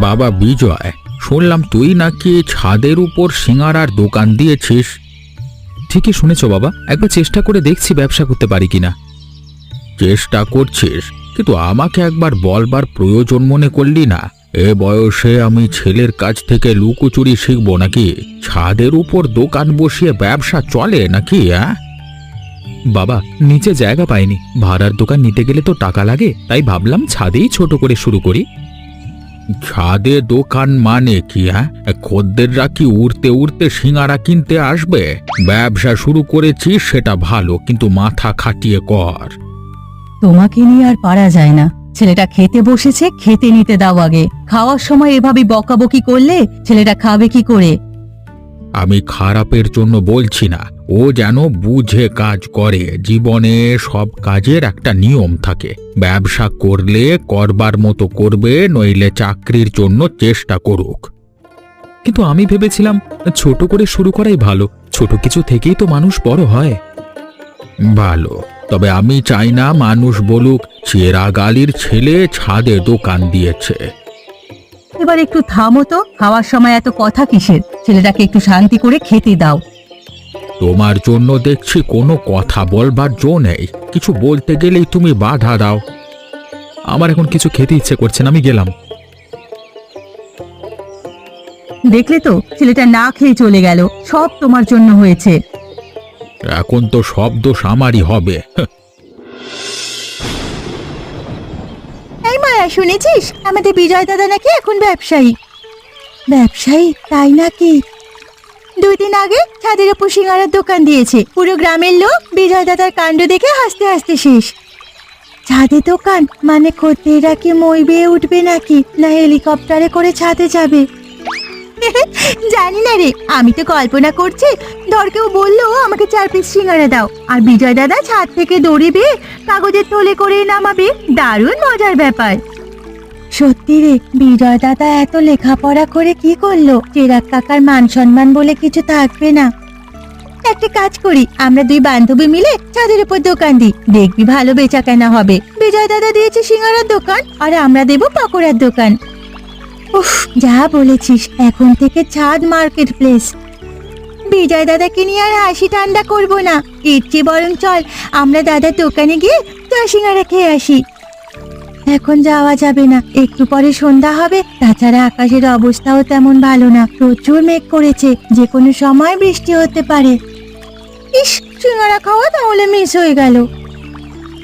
বাবা বিজয়, শুনলাম তুই নাকি ছাদের উপর সিঙাড়ার দোকান দিয়েছিস। ঠিকই শুনেছ বাবা, একবার চেষ্টা করে দেখছি ব্যবসা করতে পারি কিনা। চেষ্টা করছিস, কিন্তু আমাকে একবার বলবার প্রয়োজন মনে করলি না? এ বয়সে আমি ছেলের কাছ থেকে লুকোচুরি শিখবো নাকি? ছাদের উপর দোকান বসিয়ে ব্যবসা চলে নাকি? বাবা, নিচে জায়গা পাইনি, ভাড়ার দোকান নিতে গেলে তো টাকা লাগে, তাই ভাবলাম ছাদেই ছোট করে শুরু করি। ছাদে দোকান মানে কি? খদ্দেররা কি উড়তে উড়তে সিঙাড়া কিনতে আসবে? ব্যবসা শুরু করেছিস সেটা ভালো, কিন্তু মাথা খাটিয়ে কর। তোমাকে নিয়ে আর পারা যায় না। ছেলেটা খেতে বসেছে, খেতে নিতে দাও আগে। খাওয়ার সময় এভাবে বকাবকি করলে ছেলেটা খাবে কি করে? আমি খারাপের জন্য বলছি না, ও যেন বুঝে কাজ করে। জীবনে সব কাজের একটা নিয়ম থাকে। ব্যবসা করলে করবার মতো করবে, নইলে চাকরির জন্য চেষ্টা করুক। কিন্তু আমি ভেবেছিলাম ছোট করে শুরু করাই ভালো, ছোট কিছু থেকেই তো মানুষ বড় হয়। ভালো, তবে আমি চাই না মানুষ বলুক চেরাগালির ছেলে ছাদে দোকান দিয়েছে। এবার একটু থামো তো, খাওয়ার সময় এত কথা কিসের? ছেলেটাকে একটু শান্তি করে খেতে দাও। তোমার জন্য দেখছি কোনো কথা বলবার জো নেই। কিছু বলতে গেলেই তুমি বাধা দাও। আমার এখন কিছু খেতে ইচ্ছে করছে না, আমি গেলাম। দেখলে তো, ছেলেটা না খেয়ে চলে গেল। সব তোমার জন্য হয়েছে। এখন তো সব দোষ আমারই হবে। এই মায়া, শুনেছিস আমাদের বিজয় দাদা নাকি এখন ব্যবসায়ী? ব্যবসায়ী? তাই নাকি? 2 দিন আগে ছাদের উপর সিঙ্গারার দোকান দিয়েছে। পুরো গ্রামের লোক বিজয় দাদার কাণ্ড দেখে হাসতে হাসতে শেষ। ছাদে দোকান মানে খদ্দেররা কি মই বেয়ে উঠবে নাকি, না হেলিকপ্টারে করে ছাদে যাবে? জানি না রে, আমি তো কল্পনা করছি। ধর কেউ বললো আমাকে 4 পিস সিঙ্গারা দাও, আর বিজয় দাদা ছাদ থেকে দড়ি বেয়ে কাগজের থলে করে নামাবে। দারুণ মজার ব্যাপার। সত্যি রে, বিজয় দাদা এত লেখাপড়া করে কি করলো? চেরাগ কাকার মান সম্মান বলে কিছু থাকবে না। একটা কাজ করি, আমরা 2 বান্ধবী মিলে ছাদের উপর দোকান দিই, দেখবি ভালো বেচা কেনা হবে। বিজয় দাদা দিয়েছে সিঙ্গারার দোকান, আর আমরা দেব পকোড়ার দোকান। উফ, যা বলেছিস, এখন থেকে ছাদ মার্কেট প্লেস। বিজয় দাদাকে নিয়ে আর হাসি ঠান্ডা করবো না। এর চেয়ে বরং চল আমরা দাদার দোকানে গিয়ে চা সিঙ্গারা খেয়ে আসি। এখন যাওয়া যাবে না, একটু পরে সন্ধ্যা হবে। তাছাড়া আকাশের অবস্থাও তেমন ভালো না, প্রচুর মেঘ করেছে, যে কোনো সময় বৃষ্টি হতে পারে। ইস, সিঙ্গারা খাওয়া তাহলে মিস হয়ে গেল।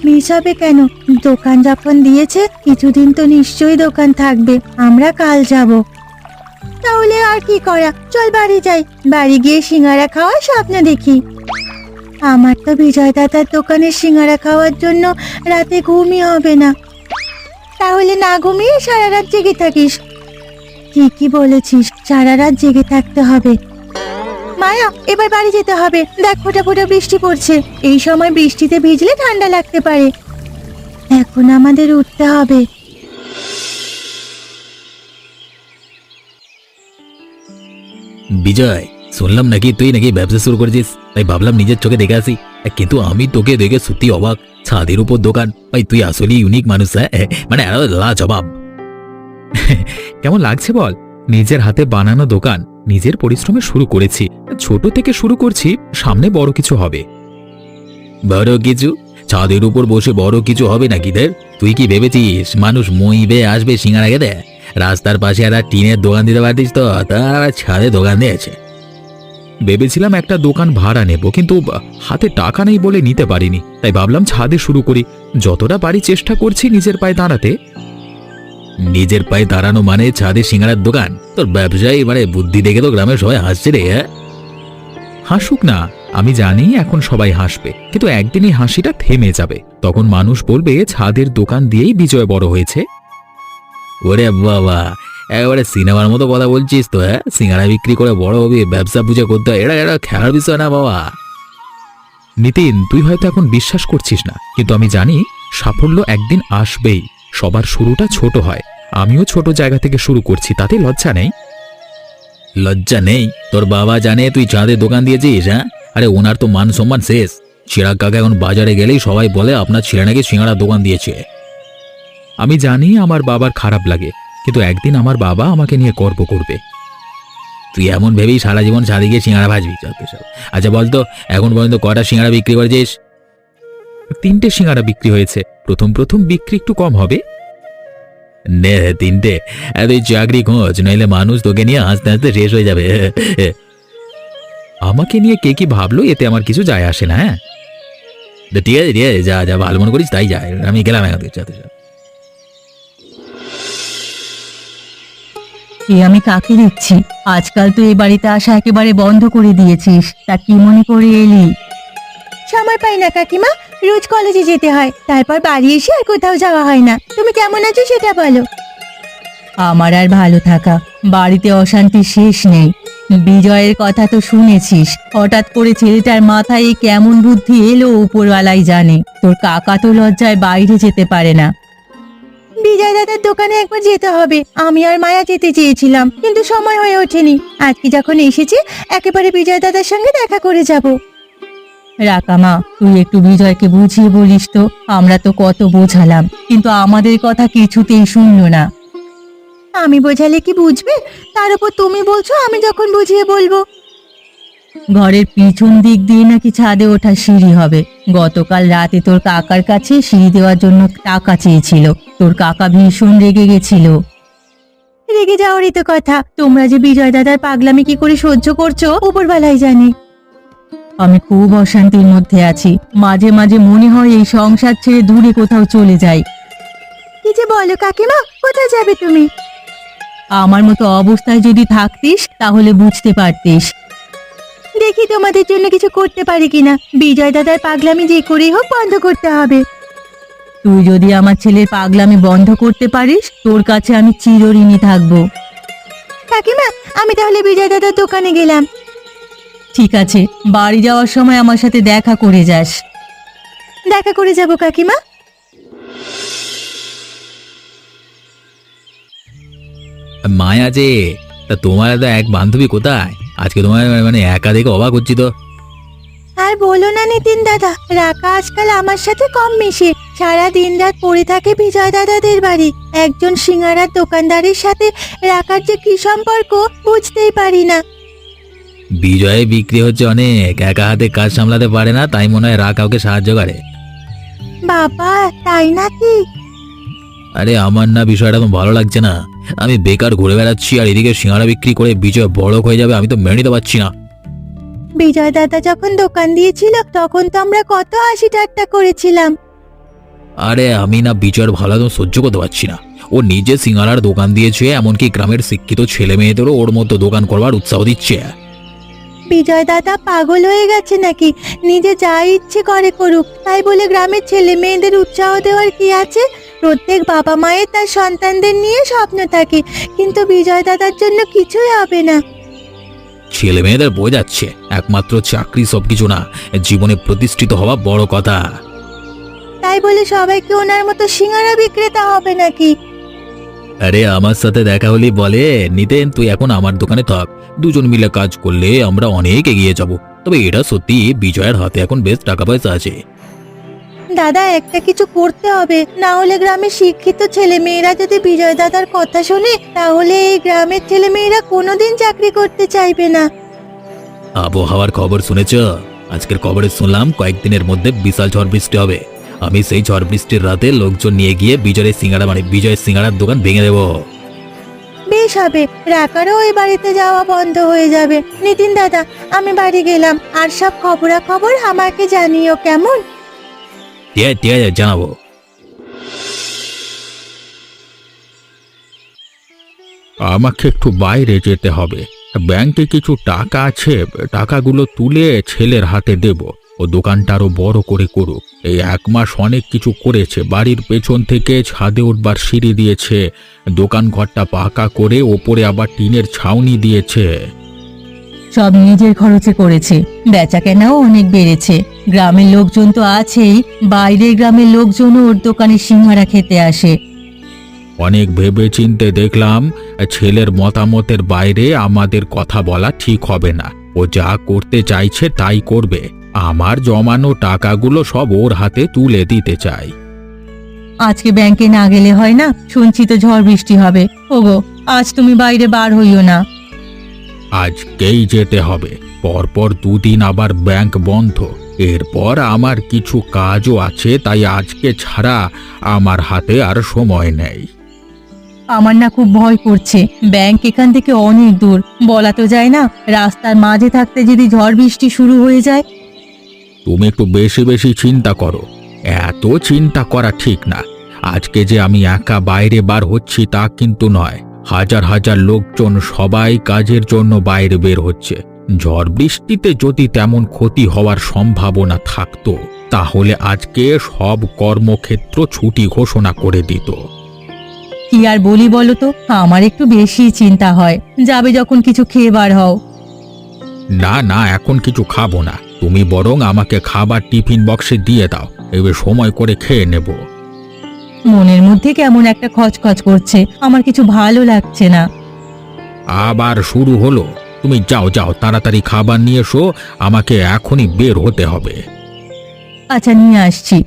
মিস হবে কেন? দোকান যখন দিয়েছে কিছুদিন তো নিশ্চয়ই দোকান থাকবে। আমরা কাল যাব। তাহলে আর কি করা, চল বাড়ি যাই। বাড়ি গিয়ে সিঙ্গারা খাওয়ার স্বপ্ন দেখি। আমার তো বিজয় দাদার দোকানের সিঙ্গারা খাওয়ার জন্য রাতে ঘুমই হবে না। তাহলে না ঘুমিয়ে সারা রাত জেগে থাকিস? ঠিকই বলেছিস, সারা রাত জেগে থাকতে হবে। মায়া, এবার বাড়ি যেতে হবে। দেখ, ফোঁটা ফোঁটা বৃষ্টি পড়ছে। এই সময় বৃষ্টিতে ভিজলে ঠান্ডা লাগতে পারে। এখন আমাদের উঠতে হবে। বিজয়, শুনলাম নাকি তুই নাকি ব্যবসা শুরু করেছিস, তাই ভাবলাম নিজের চোখে দেখে আসি। কিন্তু আমি তোকে দেখে সত্যি অবাক। ছাদের উপর দোকান, ভাই তুই আসলে ইউনিক মানুষ। মানে লাজবাব। কেমন লাগছে বল? নিজের হাতে বানানো দোকান, নিজের পরিশ্রমে শুরু করেছি। ছোট থেকে শুরু করছি, সামনে বড় কিছু হবে। বড় কিছু? ছাদের উপর বসে বড় কিছু হবে নাকি দের? তুই কি ভেবেছিস মানুষ মই বেয়ে আসবে সিঙ্গারা খেতে? রাস্তার পাশে একটা টিনের দোকান দিতে পারতিস তো, তার ছাদে দোকান দিয়েছে। ভেবেছিলাম একটা দোকান ভাড়া নেব, কিন্তু হাতে টাকা নেই বলে নিতে পারিনি। তাই ভাবলাম ছাদে শুরু করি। যতটা পারি চেষ্টা করছি নিজের পায়ে দাঁড়াতে। নিজের পায়ে দাঁড়ানো মানে ছাদে সিঙ্গারার দোকান? তোর ব্যবসায়ী মানে বুদ্ধি দেখে তো গ্রামের সবাই হাসছে রে। হাসুক না, আমি জানি এখন সবাই হাসবে, কিন্তু একদিন এই হাসিটা থেমে যাবে। তখন মানুষ বলবে ছাদের দোকান দিয়েই বিজয় বড় হয়েছে। ওরে বাবা, একেবারে সিনেমার মতো কথা বলছিস তো। সিঙ্গারা বিক্রি করে বড় হবি, ব্যবসা পুজো করতে হয়, এটা খেলার বিষয় না বাবা। নিতিন, তুই হয়তো এখন বিশ্বাস করছিস না, কিন্তু আমি জানি সাফল্য একদিন আসবেই। সবার শুরুটা ছোট হয়। আমিও ছোট জায়গা থেকে শুরু করছি, তাতে লজ্জা নেই। লজ্জা নেই? তোর বাবা জানে তুই চাঁদে দোকান দিয়েছিস? আরে ওনার তো মান সম্মান শেষ। চিরাগ কাকা এখন বাজারে গেলেই সবাই বলে আপনার ছেলে নাকি সিঙ্গাড়ার দোকান দিয়েছে। আমি জানি আমার বাবার খারাপ লাগে, কিন্তু একদিন আমার বাবা আমাকে নিয়ে গর্ব করবে। তুই এমন ভেবেই সারা জীবন ছাদে গিয়ে সিঙ্গাড়া ভাজবি, যত সব। আচ্ছা বলতো, এখন পর্যন্ত কটা সিঙ্গাড়া বিক্রি করেছিস? 3টে সিঙ্গারা বিক্রি হয়েছে। প্রথম প্রথম বিক্রি একটু কম হবে। নে 3টে। তুই চাকরি খোঁজ, নইলে মানুষ তোকে নিয়ে হাসতে হাসতে শেষ হয়ে যাবে। আমাকে নিয়ে কে কি ভাবলো এতে আমার কিছু যায় আসে না। হ্যাঁ, তো ঠিক আছে, ঠিক আছে, যা যা ভালো মনে করিস তাই যা। আমি গেলাম এখন থেকে, যত সব। আমি কাকে দেখছি? আজকাল তো এই বাড়িতে আসা একেবারে বন্ধ করে দিয়েছিস, তা কি মনে করে এলি? সময় পাই না কাকিমা, রোজ কলেজে যেতে হয়, তারপর বাড়ি এসে আর কোথাও যাওয়া হয় না। তুমি কেমন আছো সেটা বলো। আমার আর ভালো থাকা, বাড়িতে অশান্তি শেষ নেই। বিজয়ের কথা তো শুনেছিস, হঠাৎ করে ছেলেটার মাথায় এই কেমন বুদ্ধি এলো উপরওয়ালাই জানে। তোর কাকা তো লজ্জায় বাইরে যেতে পারে না। বিজয় দাদার দোকানে একবার যেতে হবে, আমি আর মায়া যেতে চেয়েছিলাম, কিন্তু সময় হয়ে ওঠেনি। আজকে যখন এসেছি একেবারে বিজয় দাদার সঙ্গে দেখা করে যাব। রাকামা, তুই একটু বিজয়কে বুঝিয়ে বলিস তো। আমরা তো কত বোঝালাম, কিন্তু আমাদের কথা কিছুতেই শুনলো না। আমি বোঝালে কি বুঝবে? তার উপর তুমি বলছো আমি যখন বুঝিয়ে বলবো। ঘরের পিছন দিক দিয়ে নাকি ছাদে ওঠা সিঁড়ি হবে। গতকাল রাতে তোর কাকার কাছে সিঁড়ি দেওয়ার জন্য টাকা চেয়েছিল। তোর কাকা ভীষণ রেগে গেছিল। রেগে যাওয়ারই তো কথা। তোমরা যে বিজয় দাদার পাগলামি কি করে সহ্য করছো উপরবেলাই জানে। আমি খুব অশান্তির মধ্যে আছি। মাঝে মাঝে মনে হয় এই সংসার ছেড়ে দূরে কোথাও চলে যাই। কি যে বলো কাকিমা, কোথায় যাবে তুমি? আমার মতো অবস্থায় যদি থাকতিস তাহলে বুঝতে পারতিস। দেখি তোমাদের জন্য কিছু করতে পারি কিনা। বিজয় দাদার পাগলামি যে করেই হোক বন্ধ করতে হবে। তুই যদি আমার ছেলের পাগলামি বন্ধ করতে পারিস, তোর কাছে আমি চিরঋণী থাকবো। কাকিমা, আমি তাহলে বিজয় দাদার দোকানে গেলাম। ঠিক আছে, বাড়ি যাওয়ার সময় আমার সাথে দেখা করে যাস। দেখা করে যাব কাকিমা। মায়া যে, তা তোমার তো এক বান্ধবী কোথায়? আজকে তোমার মানে একা দেখে অবাক হচ্ছি তো। আর বলো না নিতিন দাদা, রাকা আজকাল আমার সাথে কম মিশে। সারা দিন রাত পড়ে থাকে বিজয় দাদাদের বাড়ি। একজন সিঙ্গারার দোকানদারের সাথে রাকার যে কি সম্পর্ক বুঝতেই পারি না। বিজয়ে বিক্রি হচ্ছে অনেক, একা হাতে কাজ সামলাতে পারে না, তাই মনে হয় রাখা ওকে সাহায্য করে। বাবা, তাই নাকি? আরে আমার না বিষয়টা তো ভালো লাগছে না। আমি বেকার ঘুরে বেড়াচ্ছি আর এদিকে সিঙ্গারা বিক্রি করে বিজয় বড়লোক হয়ে যাবে, আমি তো মেনে নিতে পারছি না। বিজয় দাদা যখন দোকান দিয়েছিল তখন তো আমরা কত হাসি ঠাট্টা করেছিলাম। আরে আমি না বিজয়ের ভালো একদম সহ্য করতে পারছি না। ও নিজে সিঙ্গারার দোকান দিয়েছে, এমনকি গ্রামের শিক্ষিত ছেলে মেয়েদেরও ওর মতো দোকান করবার উৎসাহ দিচ্ছে। বিজয় দাদা পাগল হয়ে গেছে নাকি? নিজে যা ইচ্ছে করে করুক, তাই বলে গ্রামের ছেলে মেয়েদের উৎসাহ দেওয়ার কি আছে? প্রত্যেক বাবা মায়ের তার সন্তানদের নিয়ে স্বপ্ন থাকে, কিন্তু বিজয় দাদার জন্য কিছুই হবে না। ছেলে মেয়েদের বোঝাচ্ছে একমাত্র চাকরি সবকিছু না, জীবনে প্রতিষ্ঠিত হওয়া বড় কথা। তাই বলে সবাইকে ওনার মতো সিঙ্গারা বিক্রেতা হবে নাকি? আরে আমার সাথে দেখা হলি বলে, নিতেন তুই এখন আমার দোকানে থাক, দুজন মিলে কাজ করলে আমরা অনেক এগিয়ে যাব। তবে এটা সত্যি, বিজয়ের হাতে এখন বেশ টাকা পয়সা আছে। দাদা, একটা কিছু করতে হবে, না হলে গ্রামের শিক্ষিত ছেলে মেয়েরা যদি বিজয় দাদার কথা শোনে, তাহলে এই গ্রামের ছেলে মেয়েরা কোনোদিন চাকরি করতে চাইবে না। আবহাওয়ার খবর শুনেছ? আজকের খবরে শুনলাম কয়েকদিনের মধ্যে বিশাল ঝড় বৃষ্টি হবে। আমি সেই ঝড় বৃষ্টির রাতে লোকজন নিয়ে গিয়ে বিজয়ের সিঙ্গাড়ার দোকান ভেঙে দেবো। বেশ হবে, রাকারও ওই বাড়িতে যাওয়া বন্ধ হয়ে যাবে। নিতিন দাদা, আমি বাড়ি গেলাম, আর সব খবরাখবর আমাকে জানিও, কেমন? ঠিক আছে, জানাবো। আমাকে একটু বাইরে যেতে হবে। ব্যাংকে কিছু টাকা আছে, টাকাগুলো তুলে ছেলের হাতে দেব। ও দোকানটা আরো বড় করে করুক। এই 1 মাস অনেক কিছু করেছে। বাড়ির পেছন থেকে ছাদে উঠবার সিঁড়ি দিয়েছে, দোকান ঘরটা পাকা করে ওপরে আবার টিনের ছাউনি দিয়েছে। সব নিজের খরচে করেছে, বেচা কেনাও অনেক বেড়েছে। গ্রামের লোকজন তো আছেই, বাইরের গ্রামের লোকজনও ওর দোকানে সিঙ্গারা খেতে আসে। অনেক ভেবে চিনতে দেখলাম ছেলের মতামতের বাইরে আমাদের কথা বলা ঠিক হবে না। ও যা করতে চাইছে তাই করবে। আমার জমানো টাকাগুলো সব ওর হাতে তুলে দিতে চাই। আজকে ব্যাংকে না গেলে হয় না? শুনছি তো ঝড় বৃষ্টি হবে। ওগো, আজ তুমি বাইরে বার হইও না। আজকেই যেতে হবে, পরপর দুদিন আবার ব্যাংক বন্ধ। এরপর আমার কিছু কাজও আছে, তাই আজকে ছাড়া আমার হাতে আর সময় নেই। আমার না খুব ভয় করছে। ব্যাংক এখান থেকে অনেক দূর, বলা তো যায় না। রাস্তার মাঝে থাকতে যদি ঝড় বৃষ্টি শুরু হয়ে যায়। তুমি একটু বেশি বেশি চিন্তা করো। এত চিন্তা করা ঠিক না। আজকে যে আমি একা বাইরে বার হচ্ছি তা কিন্তু নয়। হাজার হাজার লোকজন সবাই কাজের জন্য বাইরে বের হচ্ছে। ঝড় বৃষ্টিতে যদি তেমন ক্ষতি হওয়ার সম্ভাবনা থাকতো তাহলে আজকে সব কর্মক্ষেত্র ছুটি ঘোষণা করে দিত। কি আর বলি বলো তো, আমার একটু বেশি চিন্তা হয়। যাবে যখন কিছু খেয়ে বার হও। না না, এখন কিছু খাবো না। তুমি বরং আমাকে খাবার টিফিন বক্সে দিয়ে দাও, এবার সময় করে খেয়ে নেব। মনের মধ্যে কেমন একটা খচখচ করছে, আমার কিছু ভালো লাগছে না। আবার শুরু হলো। তুমি যাও যাও, তাড়াতাড়ি খাবার নিয়ে এসো, আমাকে এখনই বের হতে হবে। আচ্ছা, নিয়ে আসছি।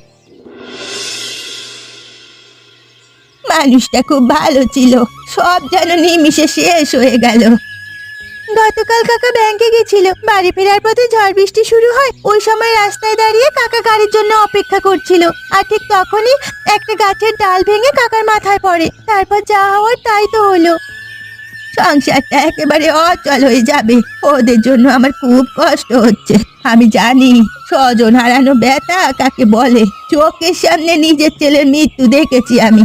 মানুষটা খুব ভালো ছিল, সব যেন নিমিষে শেষ হয়ে গেল। গতকাল কাকা ব্যাংকে গেছিল, বাড়ি ফেরার পথে ঝড় বৃষ্টি শুরু হয়। ওই সময় রাস্তায় দাঁড়িয়ে কাকা গাড়ির জন্য অপেক্ষা করছিল, আর ঠিক তখনই একটা গাছের ডাল ভেঙে কাকার মাথায় পড়ে। তারপর যা হওয়ার তাই তো হলো। সংসারটা একেবারে অচল হয়ে যাবে। ওদের জন্য আমার খুব কষ্ট হচ্ছে। আমি জানি স্বজন হারানো ব্যথা কাকে বলে। চোখের সামনে নিজের ছেলের মৃত্যু দেখেছি আমি।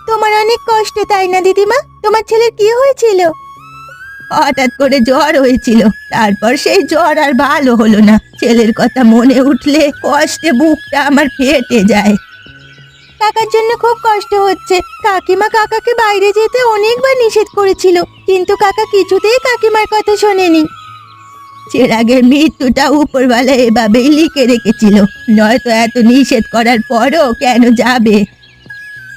তোমার অনেক কষ্ট, তাই না দিদিমা? তোমার ছেলের কি হয়েছিল? হঠাৎ করে জ্বর হয়েছিল, তারপর সেই জ্বর আর ভালো হলো না। ছেলের কথা মনে উঠলে কষ্টে বুকটা আমার ফেটে যায়। কাকার জন্য খুব কষ্ট হচ্ছে। কাকিমা কাকাকে বাইরে যেতে অনেকবার নিষেধ করেছিল, কিন্তু কাকা কিছুতেই কাকিমার কথা শোনেনি। চেরাগের মৃত্যুটা উপরওয়ালা এভাবেই লিখে রেখেছিল, নয়তো এত নিষেধ করার পরও কেন যাবে?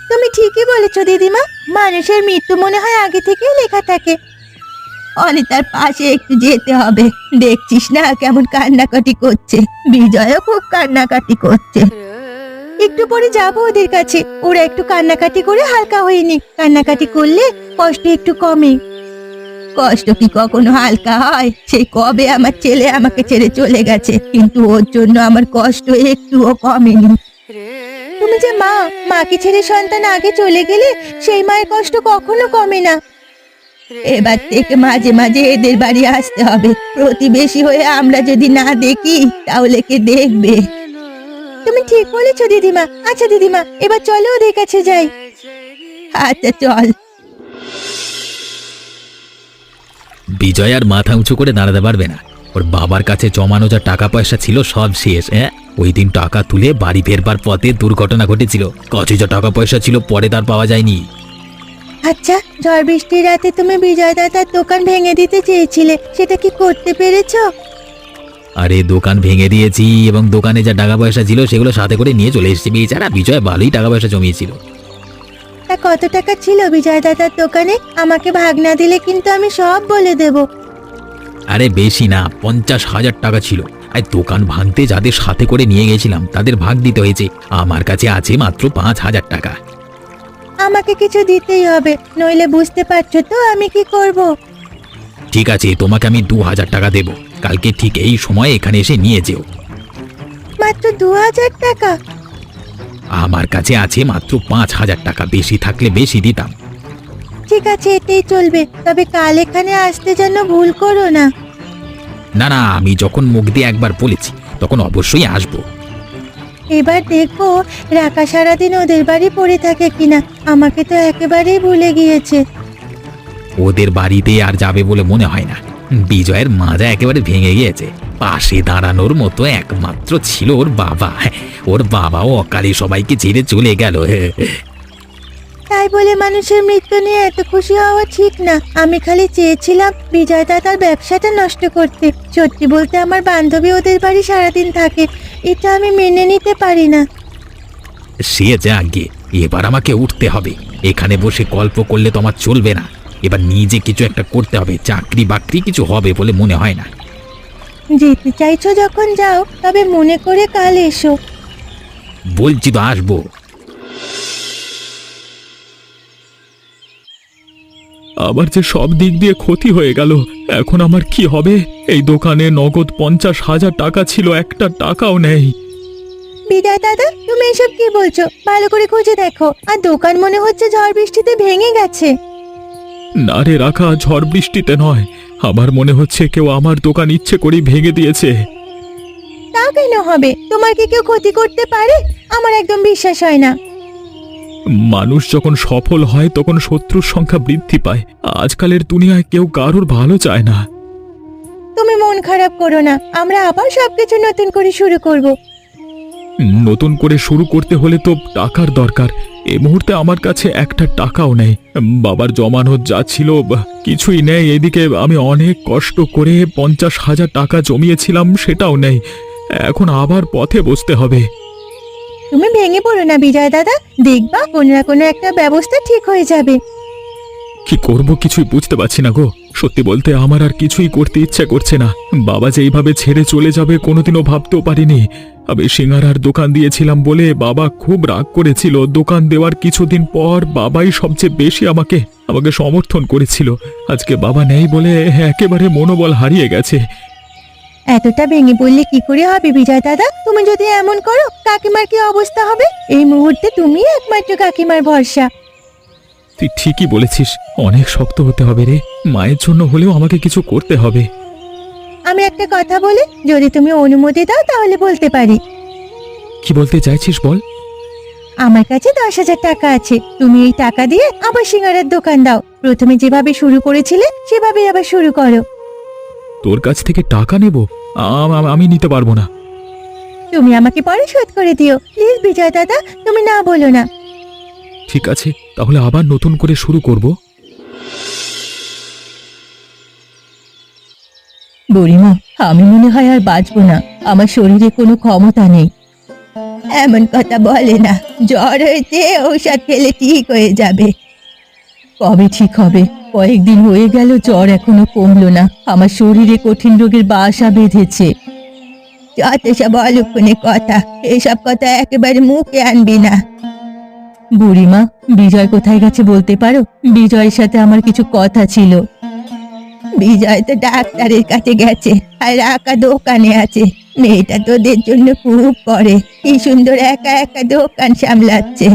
তুমি ঠিকই বলেছ দিদিমা, মানুষের মৃত্যু মনে হয় আগে থেকেই লেখা থাকে। অনিতার পাশে একটু যেতে হবে। দেখছিস না কেমন কান্নাকাটি করছে? বিজয়ও খুব কান্নাকাটি করছে। একটু পরে যাবো ওদের কাছে, ওরা একটু কান্নাকাটি করে হালকা হয়ে নিক। কান্নাকাটি করলে কষ্ট একটু কমে। কষ্ট কি কখনো হালকা হয়? সেই কবে আমার ছেলে আমাকে ছেড়ে চলে গেছে, কিন্তু ওর জন্য আমার কষ্ট একটুও কমেনি। তুমি যে মা, মাকে ছেড়ে সন্তান আগে চলে গেলে সেই মায়ের কষ্ট কখনো কমে না। এবার থেকে মাঝে মাঝে এদের বাড়ি আসতে হবে। প্রতিবেশী হয়ে আমরা যদি না দেখি তাহলে কে দেখবে? তুমি ঠিক বলেছো দিদিমা। আচ্ছা দিদিমা, এবার চলো ওদের কাছে যাই। আচ্ছা চল। বিজয় আর মাথা উঁচু করে দাঁড়াতে পারবে না। ওর বাবার কাছে জমানো যা টাকা পয়সা ছিল সব শেষ। ওই দিন টাকা তুলে বাড়ি ফেরবার পথে দুর্ঘটনা ঘটেছিল। কত যা টাকা পয়সা ছিল পরে তার পাওয়া যায়নি। আচ্ছা, ঝড় বৃষ্টির রাতে তুমি বিজয় দাদার দোকান ভেঙে দিতে চেয়েছিলে, সেটা কি করতে পেরেছো? আরে দোকান ভেঙে দিয়েছি, এবং দোকানে যা টাকা পয়সা ছিল সেগুলো সাথে করে নিয়ে চলে এসেছি। বেচারা বিজয় ভালোই টাকা পয়সা জমিয়েছিল। তা কত টাকা ছিল বিজয় দাদার দোকানে? আমাকে ভাগ না দিলে কিন্তু আমি সব বলে দেব। আরে বেশি না, 50,000 টাকা ছিল। আর দোকান ভাঙতে যাদের সাথে করে নিয়ে গেছিলাম তাদের ভাগ দিতে হয়েছে। আমার কাছে আছে মাত্র 5,000 টাকা। আমাকে কিছু দিতেই হবে, নইলে বুঝতে পারছো তো আমি কি করব। ঠিক আছে, তোমাকে আমি 2,000 টাকা দেব। কালকে ঠিক এই সময় এখানে এসে নিয়ে যেও। মাত্র 2000 টাকা? আমার কাছে আছে মাত্র 5,000 টাকা, বেশি থাকলে বেশি দিতাম। ঠিক আছে, এটাই চলবে। তবে কাল এখানে আসতে যেন ভুল করো না। না না, আমি যখন মুখ দিয়ে একবার বলেছি তখন অবশ্যই আসবো। এবার দেখো রাকা সারাদিন ওদের বাড়ি পড়ে থাকে কিনা। আমাকে তো একেবারেই ভুলে গিয়েছে। ওদের বাড়িতে আর যাবে বলে মনে হয় না। বিজয়ের মাজা একেবারে ভেঙে গিয়েছে। পাশে দাঁড়ানোর মতো একমাত্র ছিল ওর বাবা। ওর বাবাও অকালে সবাইকে ছেড়ে চলে গেল। তাই বলে মানুষের মৃত্যু নিয়ে এত খুশি হওয়া ঠিক না। আমি খালি চেয়েছিলাম বিজয় দাদার ব্যবসাটা নষ্ট করতে। সত্যি বলতে আমার বান্ধবী ওদের বাড়ি সারাদিন থাকে, এটা আমি মেনে নিতে পারি না। সে যাগে, এবার আমাকে উঠতে হবে। এখানে বসে গল্প করলে তো আমার চলবে না। এবার নিজে কিছু একটা করতে হবে। চাকরি বাকরি কিছু হবে বলে মনে হয় না। যেতে চাইছো যখন যাও, তবে মনে করে কাল এসো। বলছি তো আসবো। আমার যে সব দিক দিয়ে ক্ষতি হয়ে গেল। এখন আমার কি হবে? এই দোকানে নগদ 50,000 টাকা ছিল, একটা টাকাও নেই। বিজয় দাদা, তুমি এসব কি বলছো? ভালো করে খুঁজে দেখো। আর দোকান মনে হচ্ছে ঝড় বৃষ্টিতে ভেঙে গেছে। না রে রাখা, ঝড় বৃষ্টিতে নয়, আমার মনে হচ্ছে কেউ আমার দোকান ইচ্ছে করে ভেঙে দিয়েছে। তা কেন হবে? তোমার কি কেউ ক্ষতি করতে পারে? আমার একদম বিশ্বাস হয় না। মানুষ যখন সফল হয় তখন শত্রুর সংখ্যা বৃদ্ধি পায়। আজকালের দুনিয়ায় কেউ কারোর ভালো চায় না। তুমি মন খারাপ করো না, আমরা আবার সবকিছু নতুন করে শুরু করব। নতুন করে শুরু করতে হলে তো টাকার দরকার। এই মুহূর্তে আমার কাছে একটা টাকাও নেই। বাবার জমানো যা ছিল কিছুই নেই। এদিকে আমি অনেক কষ্ট করে 50,000 টাকা জমিয়েছিলাম, সেটাও নেই। এখন আবার পথে বসতে হবে। তুমি ভেঙে পড়ো না বিজয় দাদা, দেখবা কোনো না কোনো একটা ব্যবস্থা ঠিক হয়ে যাবে। কি করব কিছুই বুঝতে পারছি না গো। সত্যি বলতে আমার আর কিছুই করতে ইচ্ছে করছে না। বাবা যে এইভাবে ছেড়ে চলে যাবে কোনোদিনও ভাবতেও পারিনি। আমি সিঙ্গারার দোকান দিয়েছিলাম বলে বাবা খুব রাগ করেছিল। দোকান দেওয়ার কিছুদিন পর বাবাই সবচেয়ে বেশি আমাকে সমর্থন করেছিল। আজকে বাবা নেই বলে একেবারে মনোবল হারিয়ে গেছে। এতটা ভেঙে পড়লে কি করে হবে বিজয় দাদা? তুমি যদি এমন করো কাকিমার কি অবস্থা হবে? এই মুহূর্তে তুমি একমাত্র কাকিমার ভরসা। তুই ঠিকই বলেছিস, অনেক শক্ত হতে হবে রে। মায়ের জন্য হলেও আমাকে কিছু করতে হবে। আমি একটা কথা বলি, যদি তুমি অনুমতি দাও তাহলে বলতে পারি। কি বলতে চাইছিস বল। আমার কাছে 10,000 টাকা আছে। তুমি এই টাকা দিয়ে আবার সিঙ্গারার দোকান দাও। প্রথমে যেভাবে শুরু করেছিলে সেভাবেই আবার শুরু করো। তোর কাছ থেকে টাকা নেব? আমি নিতে পারবো না। তুমি আমাকে পরে শোধ করে দিও প্লিজ বিজয় দাদা, তুমি না বলো না। ঠিক আছে, তাহলে আবার নতুন করে শুরু করব। বুড়িমা, আমি মনে হয় আর বাঁচবো না। আমার শরীরে কোনো ক্ষমতা নেই। এমন কথা বলে না, জ্বর হয়েছে, ঔষধ খেলে ঠিক হয়ে যাবে। কবে ঠিক হবে? কয়েকদিন হয়ে গেল, জ্বর এখনো কমলো না। আমার শরীরে কঠিন রোগের বাসা বেঁধেছে। যত সব অলক্ষণে কথা, এসব কথা একেবারে মুখে আনবি না। বুড়িমা, বিজয় কোথায় গেছে বলতে পারো? বিজয়ের সাথে আমার কিছু কথা ছিল। বিজয় তো ডাক্তারের কাছে গেছে, আর রাকা দোকানে আছে। মেয়েটা তোদের জন্য খুব করে, কি সুন্দর একা একা দোকান সামলাচ্ছে।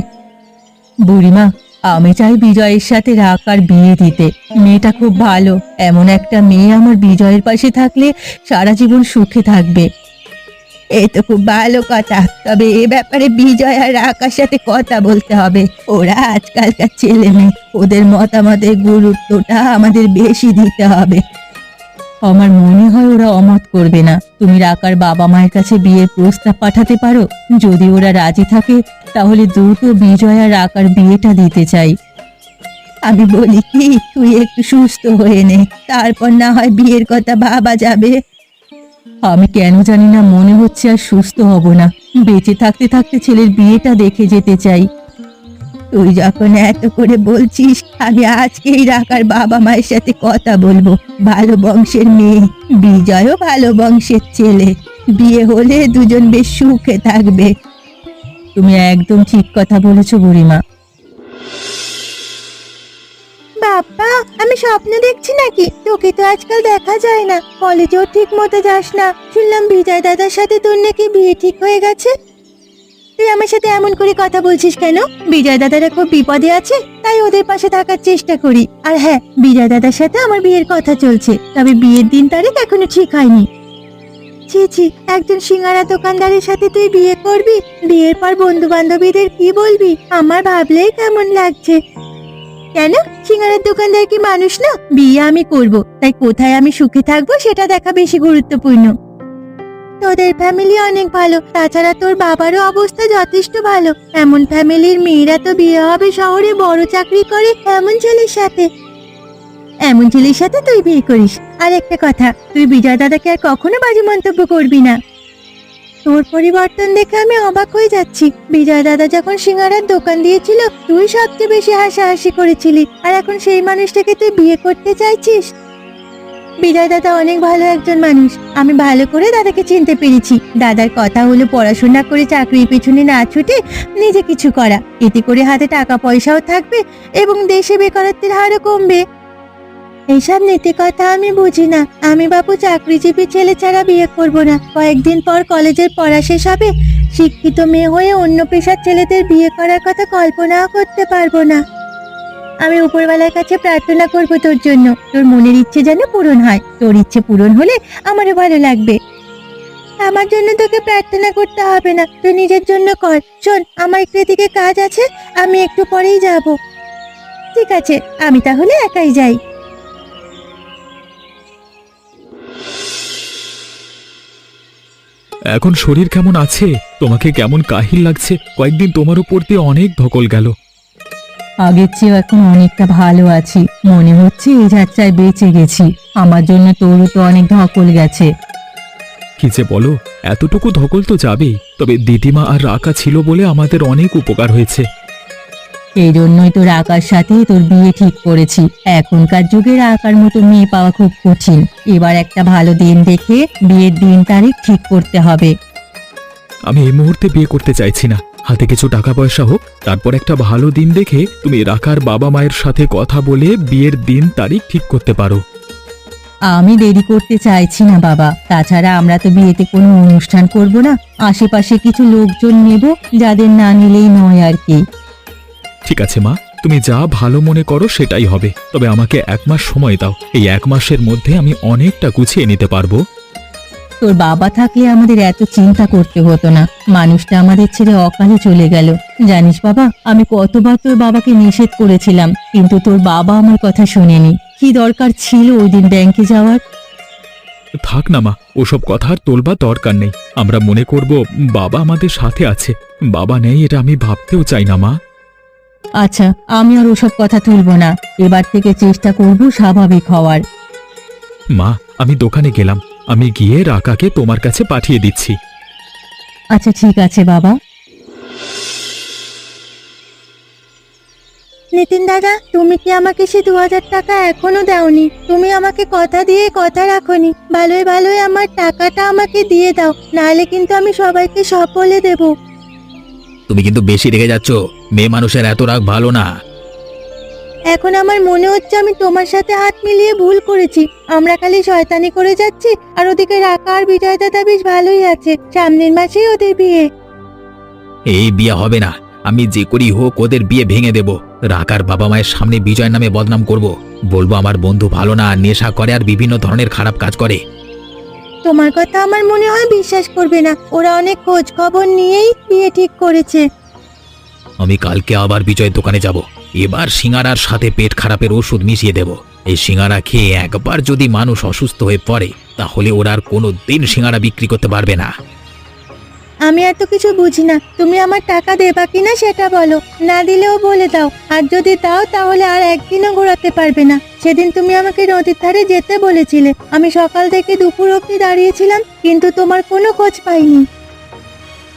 বুড়িমা, আমি চাই বিজয়ের সাথে রাকার বিয়ে দিতে। মেয়েটা খুব ভালো। এমন একটা মেয়ে আমার বিজয়ের পাশে থাকলে সারা জীবন সুখে থাকবে। এই তো খুব ভালো কথা, তবে এ ব্যাপারে বিজয় আর রাকার সাথে কথা বলতে হবে। ওরা আজকালকার ছেলে মেয়ে, ওদের মতামতের গুরুত্বটা আমাদের বেশি দিতে হবে। আমার মনে হয় ওরা অমত করবে না। তুমি রাকার বাবা মায়ের কাছে বিয়ের প্রস্তাব পাঠাতে পারো। যদি ওরা রাজি থাকে তাহলে দ্রুত বিজয় আর রাকার বিয়েটা দিতে চাই। আমি বলি কি, তুই একটু সুস্থ হয়ে নে, তারপর না হয় বিয়ের কথা ভাবা যাবে। আমি কেন জানি না মনে হচ্ছে আর সুস্থ হব না। বেঁচে থাকতে থাকতে ছেলের বিয়েটা দেখে যেতে চাই। তুই যখন এত করে বলছিস, আমি আজকেই রাকার বাবা মায়ের সাথে কথা বলবো। ভালো বংশের মেয়ে, বিজয়ও ভালো বংশের ছেলে। বিয়ে হলে দুজন বেশ সুখে থাকবে। তুমি একদম ঠিক কথা বলেছো বুড়িমা। বাবা, আমি স্বপ্ন দেখছি নাকি? তোকে তো আজকাল দেখা যায় না, কলেজেও ঠিক মতো যাস না। শুনলাম বিজয় দাদার সাথে তোর নাকি বিয়ে ঠিক হয়ে গেছে। তুই আমার সাথে এমন করে কথা বলছিস কেন? বিজয় দাদারা খুব বিপদে আছে, তাই ওদের পাশে থাকার চেষ্টা করি। আর হ্যাঁ, বিজয় দাদার সাথে আমার বিয়ের কথা চলছে, তবে বিয়ের দিন তারিখ এখনো ঠিক হয়নি। ছি ছি, একজন সিঙ্গারা দোকানদারের সাথে তুই বিয়ে করবি? বিয়ের পর বন্ধু বান্ধবীদের কি বলবি? আমার ভাবলেই কেমন লাগছে। কেন, সিঙ্গারার দোকানদার কি মানুষ না? বিয়ে আমি করব, তাই কোথায় আমি সুখে থাকবো সেটা দেখা বেশি গুরুত্বপূর্ণ। তোদের ফ্যামিলি অনেক ভালো, তাছাড়া তোর বাবারও অবস্থা যথেষ্ট ভালো। এমন ফ্যামিলির মেয়েরা তো বিয়ে হবে শহরে বড় চাকরি করে এমন ছেলের সাথে। এমন ছেলের সাথে তুই বিয়ে করিস। আর একটা কথা, তুই বিজয় দাদাকে আর কখনো বাজে মন্তব্য করবি না। তোর পরিবর্তন দেখে আমি অবাক হয়ে যাচ্ছি। বিজয় দাদা যখন সিঙ্গারার দোকান দিয়েছিল তুই সবচেয়ে বেশি হাসাহাসি করেছিলি, আর এখন সেই মানুষটাকে তুই বিয়ে করতে চাইছিস? বিজয় দাদা অনেক ভালো একজন মানুষ। আমি ভালো করে দাদাকে চিনতে পেরেছি। দাদার কথা হলো পড়াশোনা করে চাকরির পেছনে না ছুটে নিজে কিছু করা। এতে করে হাতে টাকা পয়সাও থাকবে এবং দেশে বেকারত্বের হারও কমবে। এইসব নীতি কথা আমি বুঝি না। আমি বাবু চাকরিজীবী ছেলে ছাড়া বিয়ে করব না। কয়েকদিন পর কলেজের পড়া শেষ হবে। শিক্ষিত মেয়ে হয়ে অন্য পেশার ছেলেদের বিয়ে করার কথা কল্পনাও করতে পারবো না। আমি উপরওয়ালার কাছে প্রার্থনা করব তোর জন্য, তোর মনের ইচ্ছে যেন পূরণ হয়। তোর ইচ্ছে পূরণ হলে আমারও ভালো লাগবে। আমার জন্য তোকে প্রার্থনা করতে হবে না, তুই নিজের জন্য কর। শোন, আমার একটু এদিকে কাজ আছে, আমি একটু পরেই যাব। ঠিক আছে, আমি তাহলে একাই যাই। এখন শরীর কেমন আছে? তোমাকে কেমন কাহিল লাগছে? কয়েকদিন তোমার উপর দিয়ে অনেক ধকল গেল। আগের চেয়ে এখন অনেকটা ভালো আছি, মনে হচ্ছে এই যাত্রায় বেঁচে গেছি। আমার জন্য তোরও তো অনেক ধকল গেছে। কি যে বলো, এতটুকু ধকল তো যাবেই। তবে দিদিমা আর রাকা ছিল বলে আমাদের অনেক উপকার হয়েছে। এই জন্যই তো রাকার সাথে তোর বিয়ে ঠিক করেছি। এখনকার যুগে রাকার মতো মেয়ে পাওয়া খুব কঠিন। এবার একটা ভালো দিন দেখে বিয়ের দিন তারিখ ঠিক করতে হবে। আমি এই মুহূর্তে বিয়ে করতে চাইছি না। হাতে কিছু টাকা পয়সা হোক, তারপর একটা ভালো দিন দেখে তুমি রাকার বাবা মায়ের সাথে কথা বলে বিয়ের দিন তারিখ ঠিক করতে পারো। আমি দেরি করতে চাইছি না বাবা। তাছাড়া আমরা তো বিয়েতে কোনো অনুষ্ঠান করব না, আশেপাশে কিছু লোকজন নেব, যাদের না নিলেই নয় আর কি। ঠিক আছে মা, তুমি যা ভালো মনে করো সেটাই হবে। তবে আমাকে 1 মাস সময় দাও। এই 1 মাসের মধ্যে আমি অনেকটা গুছিয়ে নিতে পারবো। তোর বাবা থাকলে আমাদের এত চিন্তা করতে হতো না। মানুষটা আমাদের ছেড়ে অকালে চলে গেল। জানিস বাবা, আমি কতবার তোর বাবাকে নিষেধ করেছিলাম, কিন্তু তোর বাবা আমার কথা শোনেনি। কি দরকার ছিল ওই দিন ব্যাংকে যাওয়ার? থাক না মা, ওসব কথা আর তোলবার দরকার নেই। আমরা মনে করব বাবা আমাদের সাথে আছে। বাবা নেই এটা আমি ভাবতেও চাই না মা। আচ্ছা, আমি আর ওসব কথা তুলব না। এবার থেকে চেষ্টা করব স্বাভাবিক হওয়ার। মা, আমি দোকানে গেলাম। আমি গিয়ে রাকাকে তোমার কাছে পাঠিয়ে দিচ্ছি। আচ্ছা ঠিক আছে বাবা। নিতিন দাদা, তুমি কি আমাকে সে 2000 টাকা এখনো দাওনি? তুমি আমাকে কথা দিয়ে কথা রাখোনি। ভালোই ভালোই আমার টাকাটা আমাকে দিয়ে দাও, নাহলে কিন্তু আমি সবাইকে সব বলে দেব। তুমি কিন্তু বেশি রেগে যাচ্ছ। মেয়ে মানুষের এত রাগ ভালো না। এখন আমার মনে হচ্ছে আমি তোমার সাথে হাত মিলিয়ে ভুল করেছি। আমরা খালি শয়তানি করে যাচ্ছি, আর ওদিকে রাকা আর বিজয় দাদা বেশ ভালোই আছে। সামনের মাসেই ওদের বিয়ে। এই বিয়ে হবে না। আমি যে করি হোক ওদের বিয়ে ভেঙে দেব। রাকার বাবা মায়ের সামনে বিজয় নামে বদনাম করব। বলবো আমার বন্ধু ভালো না, নেশা করে আর বিভিন্ন ধরনের খারাপ কাজ করে। তোমার কথা আমার মনে হয় বিশ্বাস করবে না। ওরা অনেক খোঁজ খবর নিয়েই বিয়ে ঠিক করেছে। আমি কালকে আবার বিজয়ের দোকানে যাব। এবার সিঙ্গারার সাথে পেট খারাপের ওষুধ মিশিয়ে দেব। এই সিঙ্গারা খেয়ে একবার যদি মানুষ অসুস্থ হয়ে পড়ে, তাহলে ওরা আর কোনো দিন সিঙ্গারা বিক্রি করতে পারবে না। আমি এত কিছু বুঝি না। তুমি আমার টাকা দেবা কিনা সেটা বলো, না দিলেও বলে দাও। আর যদি দাও তাহলে আর একদিনও ঘোরাতে পারবে না। সেদিন তুমি আমাকে নদীর ধারে যেতে বলেছিলে। আমি সকাল থেকে দুপুর অবধি দাঁড়িয়েছিলাম, কিন্তু তোমার কোনো খোঁজ পাইনি।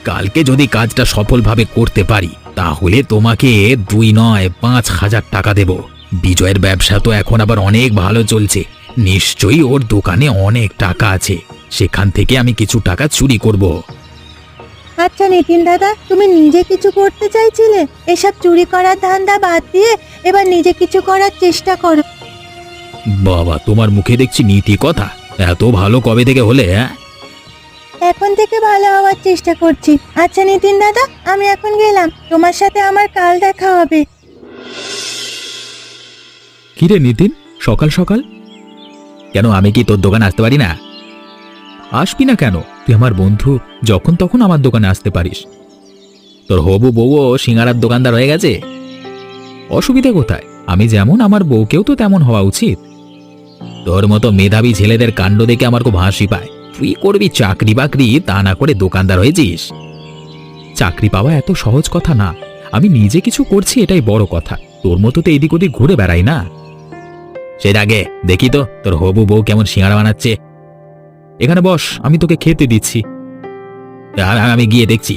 কালকে যদি কাজটা সফলভাবে করতে পারি, তাহলে তোমাকে 2 নয় 5,000 টাকা দেব। বিজয়ের ব্যবসা তো এখন আবার অনেক ভালো চলছে। নিশ্চয়ই ওর দোকানে অনেক টাকা আছে। সেখান থেকে আমি কিছু টাকা চুরি করব। আচ্ছা নিতিন দাদা, তুমি নিজে কিছু করতে চাইছিলে? এসব চুরি করার ধান্দা বাদ দিয়ে এবার নিজে কিছু করার চেষ্টা করো। বাবা, তোমার মুখে দেখছি নীতি কথা। এত ভালো কবে থেকে হলে? হ্যাঁ, এখন থেকে ভালো হওয়ার চেষ্টা করছি। আচ্ছা নিতিন দাদা, আমি এখন গেলাম। তোমার সাথে আমার কাল দেখা হবে। কিরে নিতিন, সকাল সকাল? কেন, আমি কি তোর দোকানে আসতে পারি না? আসবি না কেন? তুই আমার বন্ধু, যখন তখন আমার দোকানে আসতে পারিস। তোর হবু বউও সিঙ্গারার দোকানদার হয়ে গেছে। অসুবিধা কোথায়? আমি যেমন, আমার বউকেও তো তেমন হওয়া উচিত। তোর মতো মেধাবী ছেলেদের কাণ্ড দেখে আমার খুব হাসি পায়। তুই করবি চাকরি বাকরি, তা না করে দোকানদার হয়েছিস। চাকরি পাওয়া এত সহজ কথা না। আমি নিজে কিছু করছি, এটাই বড় কথা। তোর মতো তো এদিক ওদিক ঘুরে বেড়াই না। সের আগে দেখি তো তোর হবু বউ কেমন সিঙ্গারা বানাচ্ছে। এখানে বস, আমি তোকে খেতে দিচ্ছি। আমি গিয়ে দেখছি।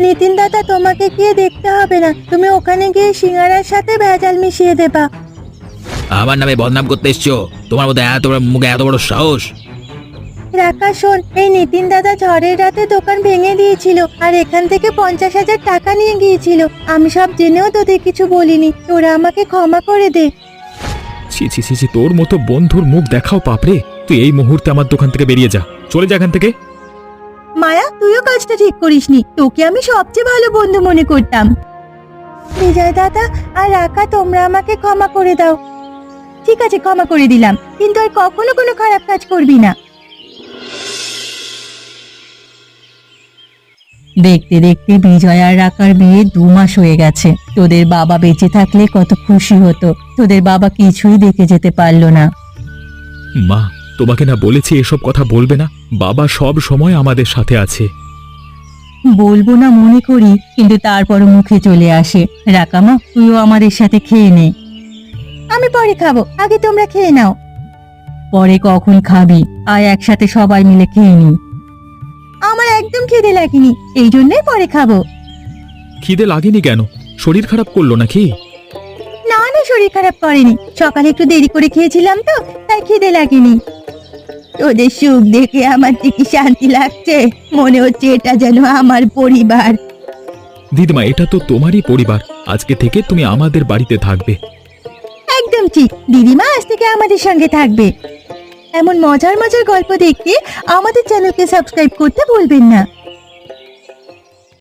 নিতিন দাদা, তোমাকে গিয়ে দেখতে হবে না। তুমি ওখানে গিয়ে সিঙ্গারার সাথে ভেজাল মিশিয়ে দেবা। আমার নামে বদনাম করতে এসছো? তোমার মধ্যে এত বড় মুখে এত বড় সাহস? রাকা শোন, এই নিতিন দাদা ঝড়ের রাতে দোকান ভেঙে দিয়েছিল আর এখান থেকে 50,000 টাকা নিয়ে গিয়েছিল। আমি সব জেনেও তোদের কিছু বলিনি, তোরা আমাকে ক্ষমা করে দে। ছি ছি ছি ছি, তোর মতো বন্ধুর মুখ দেখাও পাপরে। তুই এই মুহূর্তে আমার দোকান থেকে বেরিয়ে যা, চলে যা এখান থেকে। মায়া, তুইও কাজটা ঠিক করিসনি, তোকে আমি সবচেয়ে ভালো বন্ধু মনে করতাম। বিজয় দাদা আর রাকা, তোমরা আমাকে ক্ষমা করে দাও। ঠিক আছে, ক্ষমা করে দিলাম, কিন্তু আর কখনো কোনো খারাপ কাজ করবি না। দেখতে দেখতে বিজয় আর রাকার বিয়ে 2 মাস হয়ে গেছে। তোদের বাবা বেঁচে থাকলে কত খুশি হতো, তোদের বাবা কিছুই দেখে যেতে পারলো না। মা, তোমাকে না বলেছি এসব কথা বলবে না? বাবা সব সময় আমাদের সাথে আছে। বলবো না মনে করি, কিন্তু তারপরও মুখে চলে আসে। রাকামা, তুইও আমাদের সাথে খেয়ে নে। আমি পরে খাবো, আগে তোমরা খেয়ে নাও। পরে কখন খাবি? আয় একসাথে সবাই মিলে খেয়ে নি। আমার একদম খিদে লাগেনি, এই জন্যই পরে খাবো। খিদে লাগেনি কেন? শরীর খারাপ করলো নাকি? না না, শরীর খারাপ করেনি, সকালে একটু দেরি করে খেয়েছিলাম তো, তাই খিদে লাগেনি। তোদের সুখ দেখে আমার যে কি শান্তি লাগছে, মনে হচ্ছে এটা যেন আমার পরিবার। দিদিমা, এটা তো তোমারই পরিবার। আজকে থেকে তুমি আমাদের বাড়িতে থাকবে। একদম ঠিক, দিদিমা আজ থেকে আমাদের সঙ্গে থাকবে। এমন মজার মজার গল্প দেখতে আমাদের চ্যানেলকে সাবস্ক্রাইব করতে ভুলবেন না।